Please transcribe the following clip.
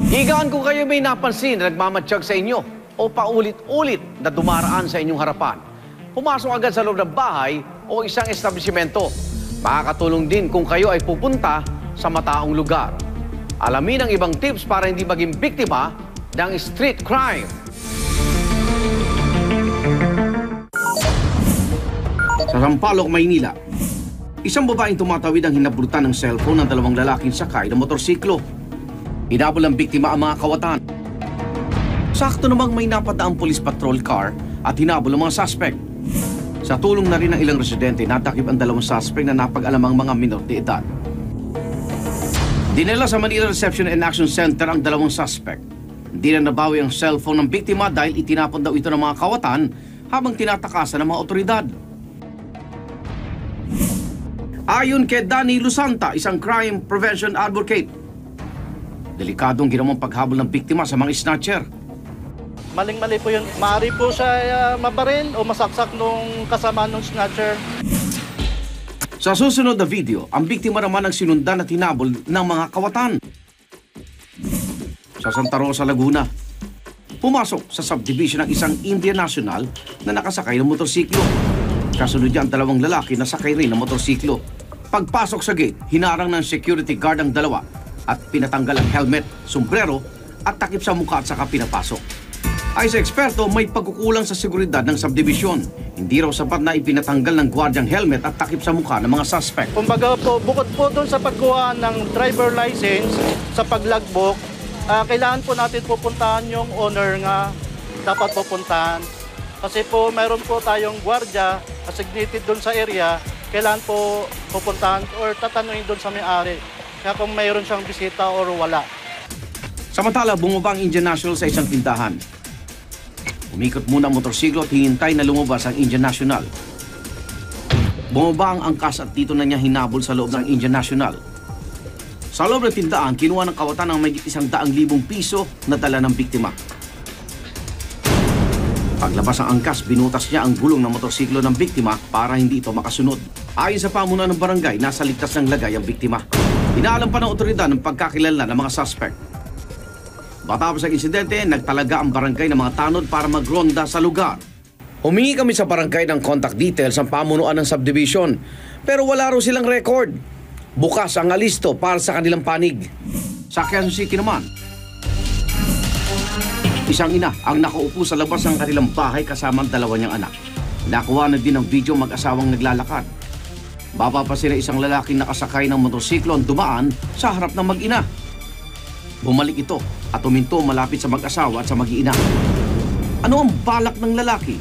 Higaan kung kayo may napansin na nagmamatsyag sa inyo o paulit-ulit na dumaraan sa inyong harapan. Pumasok agad sa loob ng bahay o isang establishmento. Makakatulong din kung kayo ay pupunta sa mataong lugar. Alamin ang ibang tips para hindi maging biktima ng street crime. Sa Sampaloc, Maynila, isang babaeng tumatawid ang hinabrutan ng cellphone ng dalawang lalaking sakay ng motorsiklo. Hinabol ang biktima ang mga kawatan. Sakto namang may napadaang police patrol car at hinabol ang mga suspect. Sa tulong na rin ng ilang residente, natakip ang dalawang suspect na napag-alamang mga minor de edad. Dinala sa Manila Reception and Action Center ang dalawang suspect. Hindi na nabawi ang cellphone ng biktima dahil itinapon daw ito ng mga kawatan habang tinatakasan ng mga otoridad. Ayon kay Danny Lusanta, isang crime prevention advocate, delikadong ginawang paghabol ng biktima sa mga snatcher. Maling-mali po yun. Maaari po siya mabaril o masaksak nung kasama nung snatcher. Sa susunod na video, ang biktima naman ang sinundan at hinabol ng mga kawatan. Sa Santa Rosa, Laguna, pumasok sa subdivision ng isang Indian National na nakasakay ng motorsiklo. Kasunod niya ang dalawang lalaki na sakay rin ng motorsiklo. Pagpasok sa gate, hinarang ng security guard ang dalawa at pinatanggal ang helmet, sombrero at takip sa mukha at saka pinapasok. Ay sa eksperto, may pagkukulang sa seguridad ng subdivision. Hindi raw sapat na ipinatanggal ng gwardyang helmet at takip sa mukha ng mga suspect. Kumbaga po, bukod po doon sa pagkuha ng driver license, sa paglagbok, kailangan po natin pupuntahan yung owner nga dapat pupuntahan. Kasi po mayroon po tayong gwardya assignated doon sa area, kailangan po pupuntahan or tatanungin doon sa may-ari. Kaya kung mayroon siyang bisita or wala. Samantala, bumaba ang Indian National sa isang tindahan. Umikot muna ang motorsiklo at hinintay na lumabas ang Indian National. Bumaba ang angkas at dito na niya hinabol sa loob ng Indian National. Sa loob ng tindahan, kinuha ng kawatan ng may 100,000 piso na dala ng biktima. Paglabas ng angkas, binutas niya ang gulong ng motorsiklo ng biktima para hindi ito makasunod. Ayon sa pamunuan ng barangay, nasa ligtas ng lagay ang biktima. Inaalam pa ng otoridad ng pagkakilala ng mga suspect. Matapos ang insidente, nagtalaga ang barangay ng mga tanod para magronda sa lugar. Humingi kami sa barangay ng contact details ang pamunuan ng subdivision, pero wala raw silang record. Bukas ang alisto para sa kanilang panig. Sa Quezon City naman, isang ina ang nakaupo sa labas ng kanilang bahay kasama ang dalawa niyang anak. Nakuha na din ang video mag-asawang naglalakad. Mapapansin na isang lalaking nakasakay ng motorsiklo ang dumaan sa harap ng mag-ina. Bumalik ito at uminto malapit sa mag-asawa at sa mag-iina. Ano ang balak ng lalaki?